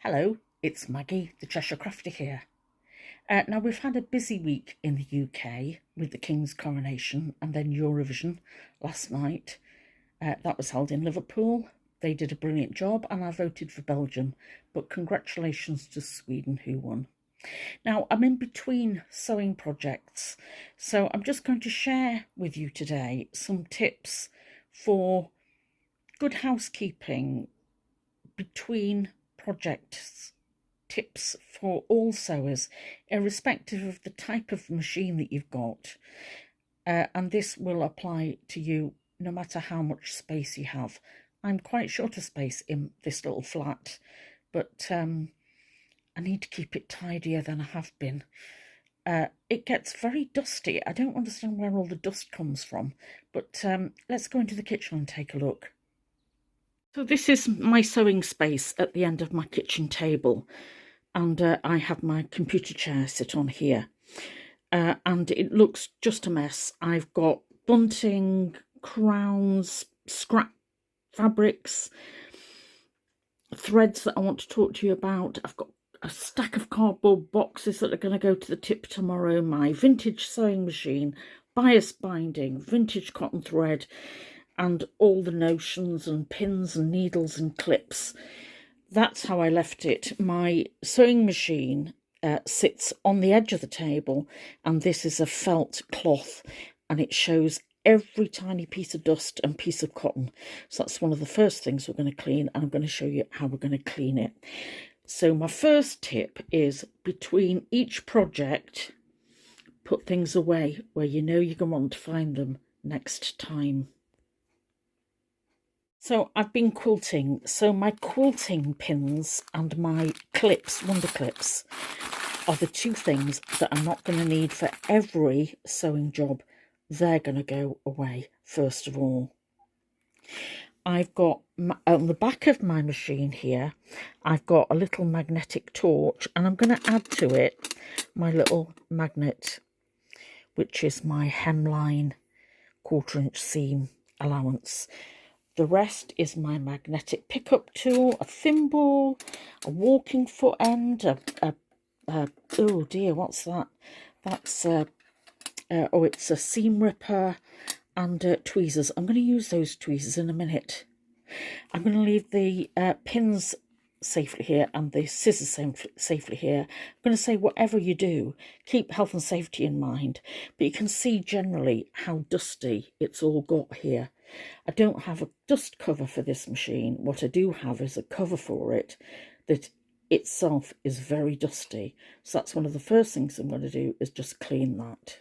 Hello, it's Maggie, the Cheshire Crafter here. Now, we've had a busy week in the UK with the King's coronation and then Eurovision last night. That was held in Liverpool. They did a brilliant job and I voted for Belgium, but congratulations to Sweden who won. Now, I'm in between sewing projects, so I'm just going to share with you today some tips for good housekeeping between projects, tips for all sewers, irrespective of the type of machine that you've got. And this will apply to you no matter how much space you have. I'm quite short of space in this little flat, but I need to keep it tidier than I have been. It gets very dusty. I don't understand where all the dust comes from, but let's go into the kitchen and take a look. So this is my sewing space at the end of my kitchen table, and I have my computer chair sit on here, and it looks just a mess. I've got bunting, crowns, scrap fabrics, threads that I want to talk to you about. I've got a stack of cardboard boxes that are going to go to the tip tomorrow, my vintage sewing machine, bias binding, vintage cotton thread, and all the notions and pins and needles and clips. That's how I left it. My sewing machine sits on the edge of the table, and this is a felt cloth, and it shows every tiny piece of dust and piece of cotton. So that's one of the first things we're going to clean, and I'm going to show you how we're going to clean it. So my first tip is, between each project, put things away where you know you're going to want to find them next time. So I've been quilting, so my quilting pins and my clips, wonder clips, are the two things that I'm not going to need for every sewing job. They're going to go away first of all. I've got, on the back of my machine here, I've got a little magnetic torch, and I'm going to add to it my little magnet, which is my hemline 1/4-inch seam allowance. The rest is my magnetic pickup tool, a thimble, a walking foot end, oh dear, what's that? That's, oh, it's a seam ripper, and tweezers. I'm going to use those tweezers in a minute. I'm going to leave the pins safely here and the scissors safely here. I'm going to say, whatever you do, keep health and safety in mind, but you can see generally how dusty it's all got here. I don't have a dust cover for this machine. What I do have is a cover for it that itself is very dusty. So that's one of the first things I'm going to do, is just clean that.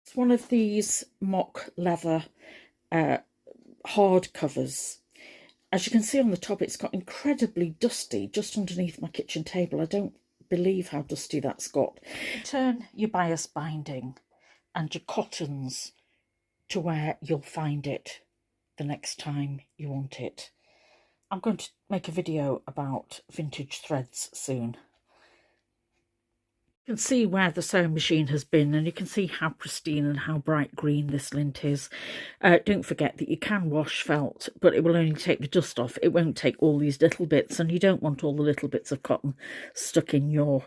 It's one of these mock leather hard covers. As you can see on the top, it's got incredibly dusty just underneath my kitchen table. I don't believe how dusty that's got. Turn your bias binding and your cottons to where you'll find it the next time you want it. I'm going to make a video about vintage threads soon. You can see where the sewing machine has been, and you can see how pristine and how bright green this lint is. Don't forget that you can wash felt, but it will only take the dust off. It won't take all these little bits, and you don't want all the little bits of cotton stuck in your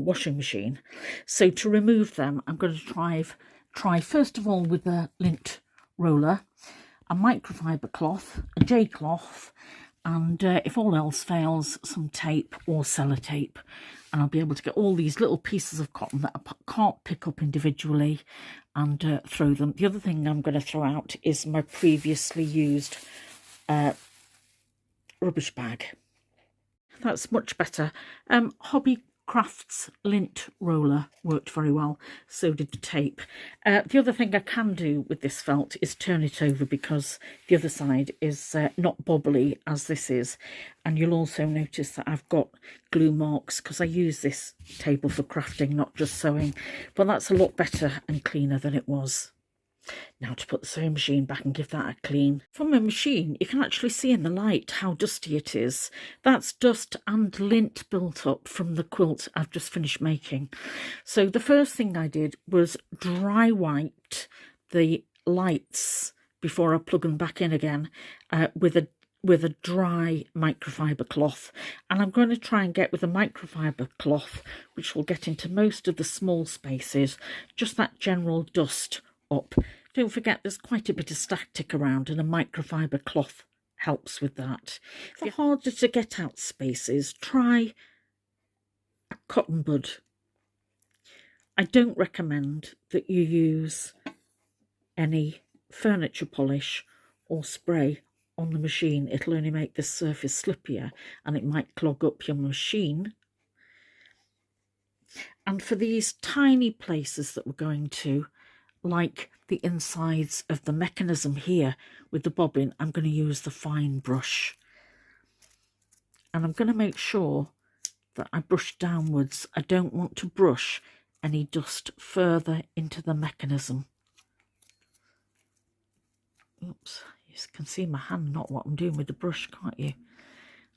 washing machine. So to remove them, I'm going to try first of all with the lint roller, a microfiber cloth, a J cloth, and if all else fails, some tape or sellotape, and I'll be able to get all these little pieces of cotton that I can't pick up individually and throw them. The other thing I'm going to throw out is my previously used rubbish bag. That's much better. Hobby Crafts lint roller worked very well, so did the tape. The other thing I can do with this felt is turn it over, because the other side is not bobbly as this is, and you'll also notice that I've got glue marks because I use this table for crafting, not just sewing, but that's a lot better and cleaner than it was. Now to put the sewing machine back and give that a clean. From my machine, you can actually see in the light how dusty it is. That's dust and lint built up from the quilt I've just finished making. So the first thing I did was dry wiped the lights before I plug them back in again with a with a dry microfiber cloth, and I'm going to try and get with a microfiber cloth which will get into most of the small spaces, just that general dust up. Don't forget there's quite a bit of static around, and a microfiber cloth helps with that. If it's harder to get out spaces, try a cotton bud. I don't recommend that you use any furniture polish or spray on the machine. It'll only make the surface slippier and it might clog up your machine. And for these tiny places that we're going to, like the insides of the mechanism here with the bobbin, I'm going to use the fine brush. And I'm going to make sure that I brush downwards. I don't want to brush any dust further into the mechanism. Oops, you can see my hand, not what I'm doing with the brush, can't you?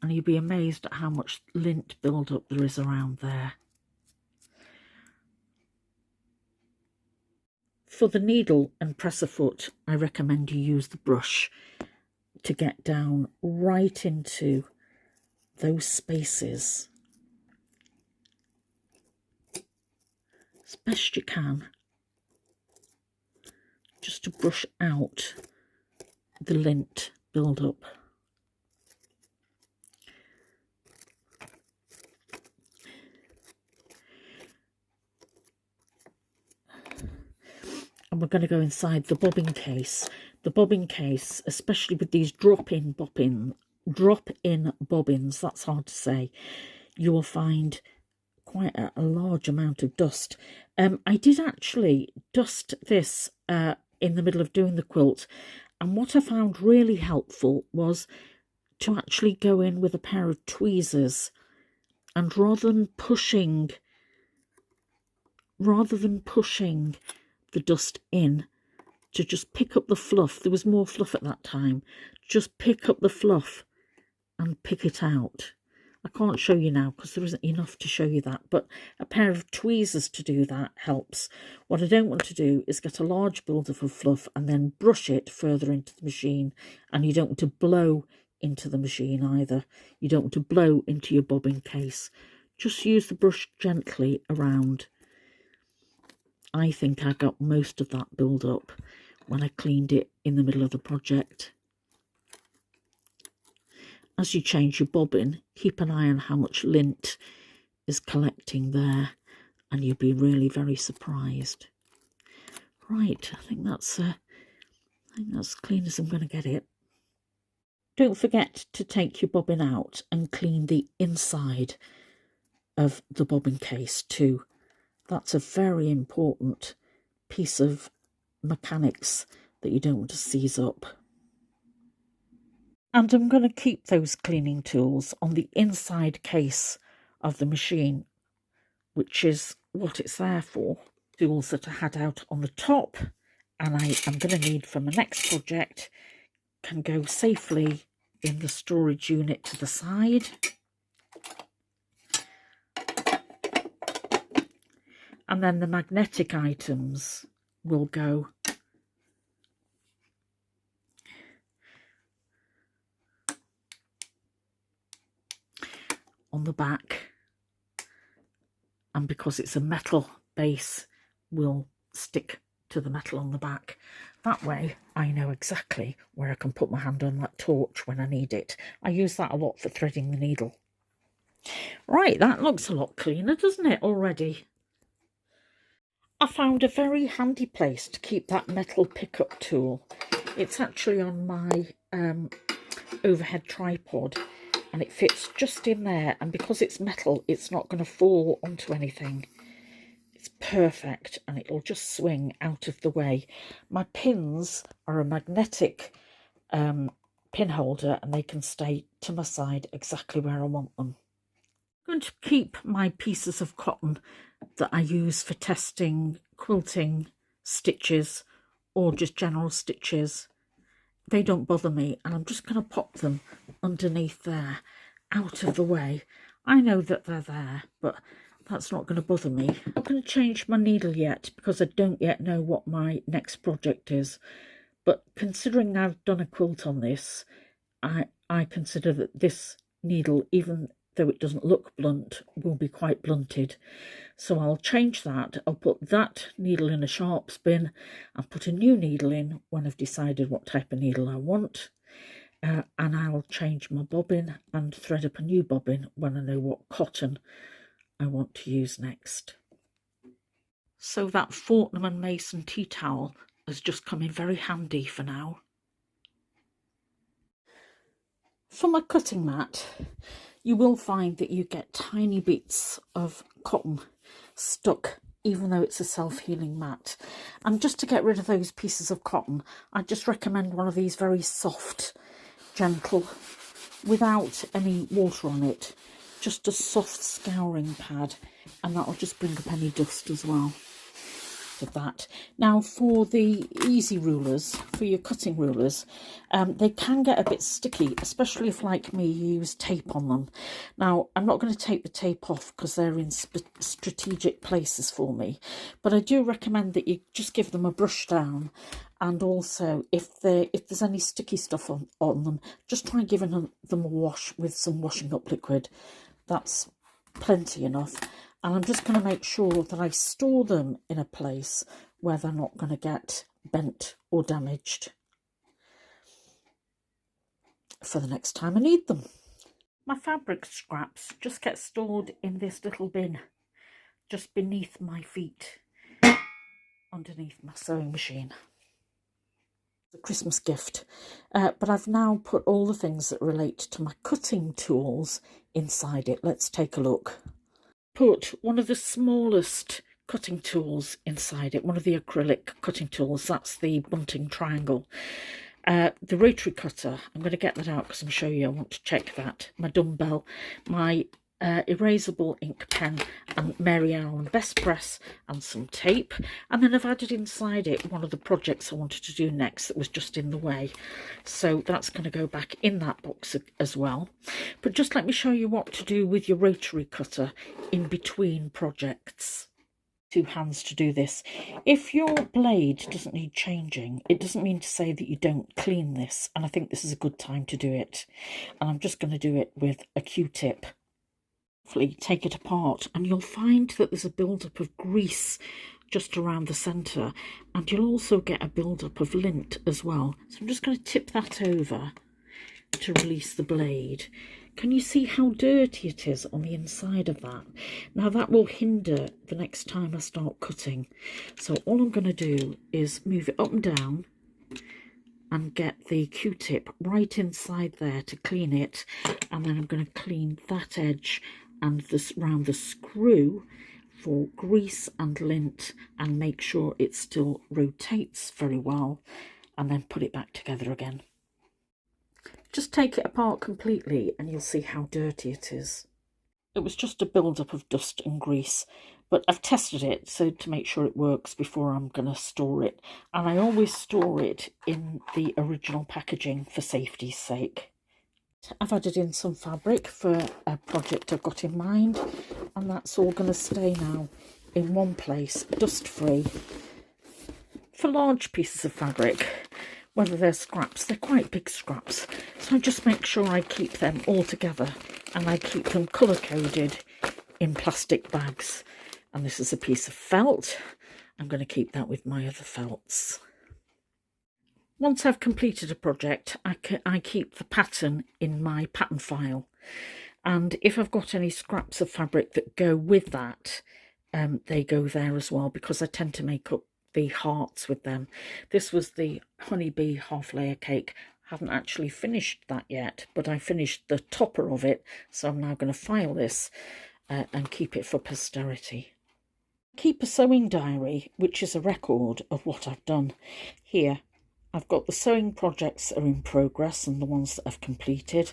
And you'd be amazed at how much lint build-up there is around there. For the needle and presser foot, I recommend you use the brush to get down right into those spaces as best you can, just to brush out the lint build up. And we're going to go inside the bobbin case. The bobbin case, especially with these drop-in bobbins, that's hard to say, you will find quite a large amount of dust. I did actually dust this in the middle of doing the quilt, and what I found really helpful was to actually go in with a pair of tweezers, and rather than pushing the dust in, to just pick up the fluff. There was more fluff at that time. Just pick up the fluff and pick it out. I can't show you now because there isn't enough to show you that, but a pair of tweezers to do that helps. What I don't want to do is get a large buildup of fluff and then brush it further into the machine, and you don't want to blow into the machine either. You don't want to blow into your bobbin case. Just use the brush gently around. I think I got most of that build up when I cleaned it in the middle of the project. As you change your bobbin, keep an eye on how much lint is collecting there, and you'll be really very surprised. Right, I think that's as clean as I'm going to get it. Don't forget to take your bobbin out and clean the inside of the bobbin case too. That's a very important piece of mechanics that you don't want to seize up. And I'm going to keep those cleaning tools on the inside case of the machine, which is what it's there for. Tools that I had out on the top, and I am going to need for my next project, can go safely in the storage unit to the side. And then the magnetic items will go on the back, and because it's a metal base, will stick to the metal on the back. That way I know exactly where I can put my hand on that torch when I need it. I use that a lot for threading the needle. Right, that looks a lot cleaner, doesn't it, already? I found a very handy place to keep that metal pickup tool. It's actually on my overhead tripod, and it fits just in there, and because it's metal, it's not going to fall onto anything. It's perfect, and it'll just swing out of the way. My pins are a magnetic pin holder, and they can stay to my side exactly where I want them. I'm going to keep my pieces of cotton that I use for testing quilting stitches or just general stitches. They don't bother me, and I'm just going to pop them underneath there, out of the way. I know that they're there, but that's not going to bother me. I'm not going to change my needle yet because I don't yet know what my next project is. But considering I've done a quilt on this, I consider that this needle, even though it doesn't look blunt, will be quite blunted. So I'll change that. I'll put that needle in a sharps bin and put a new needle in when I've decided what type of needle I want. And I'll change my bobbin and thread up a new bobbin when I know what cotton I want to use next. So that Fortnum & Mason tea towel has just come in very handy for now. For my cutting mat, you will find that you get tiny bits of cotton stuck, even though it's a self-healing mat. And just to get rid of those pieces of cotton, I just recommend one of these very soft, gentle, without any water on it, just a soft scouring pad, and that'll just bring up any dust as well. Of that. Now for the easy rulers, for your cutting rulers, they can get a bit sticky, especially if, like me, you use tape on them. Now I'm not going to take the tape off because they're in strategic places for me, but I do recommend that you just give them a brush down, and also if there's any sticky stuff on them, just try giving them a wash with some washing up liquid. That's plenty enough. And I'm just going to make sure that I store them in a place where they're not going to get bent or damaged for the next time I need them. My fabric scraps just get stored in this little bin just beneath my feet, underneath my sewing machine. The Christmas gift, but I've now put all the things that relate to my cutting tools inside it. Let's take a look. Put one of the smallest cutting tools inside it, one of the acrylic cutting tools. That's the bunting triangle. The rotary cutter, I'm going to get that out because I'm showing you, I want to check that. My dumbbell, my erasable ink pen, and Mary Ellen Best Press, and some tape. And then I've added inside it one of the projects I wanted to do next that was just in the way. So that's going to go back in that box as well. But just let me show you what to do with your rotary cutter in between projects. 2 hands to do this. If your blade doesn't need changing, it doesn't mean to say that you don't clean this, and I think this is a good time to do it. And I'm just going to do it with a Q-tip. Take it apart, and you'll find that there's a build-up of grease just around the centre, and you'll also get a build-up of lint as well. So I'm just going to tip that over to release the blade. Can you see how dirty it is on the inside of that? Now that will hinder the next time I start cutting. So all I'm going to do is move it up and down and get the Q-tip right inside there to clean it, and then I'm going to clean that edge and this round the screw for grease and lint, and make sure it still rotates very well, and then put it back together again. Just take it apart completely and you'll see how dirty it is. It was just a build-up of dust and grease, but I've tested it so to make sure it works before I'm going to store it, and I always store it in the original packaging for safety's sake. I've added in some fabric for a project I've got in mind, and that's all going to stay now in one place, dust-free. For large pieces of fabric, whether they're scraps, they're quite big scraps, so I just make sure I keep them all together, and I keep them colour-coded in plastic bags. And this is a piece of felt. I'm going to keep that with my other felts. Once I've completed a project, I keep the pattern in my pattern file, and if I've got any scraps of fabric that go with that, they go there as well, because I tend to make up the hearts with them. This was the honeybee half layer cake. I haven't actually finished that yet, but I finished the topper of it, so I'm now going to file this and keep it for posterity. Keep a sewing diary, which is a record of what I've done. Here I've got the sewing projects that are in progress and the ones that I've completed.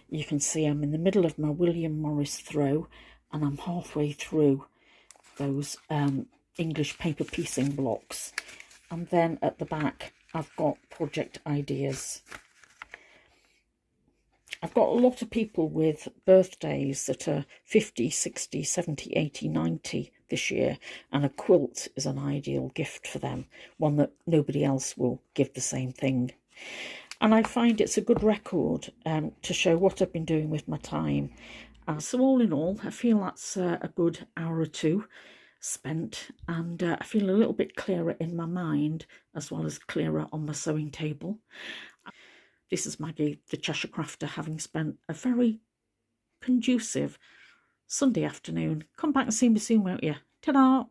You can see I'm in the middle of my William Morris throw, and I'm halfway through those English paper piecing blocks. And then at the back I've got project ideas. I've got a lot of people with birthdays that are 50, 60, 70, 80, 90 this year, and a quilt is an ideal gift for them, one that nobody else will give the same thing. And I find it's a good record to show what I've been doing with my time. So all in all, I feel that's a good hour or two spent, and I feel a little bit clearer in my mind as well as clearer on my sewing table. This is Maggie, the Cheshire Crafter, having spent a very conducive Sunday afternoon. Come back and see me soon, won't you? Ta-da!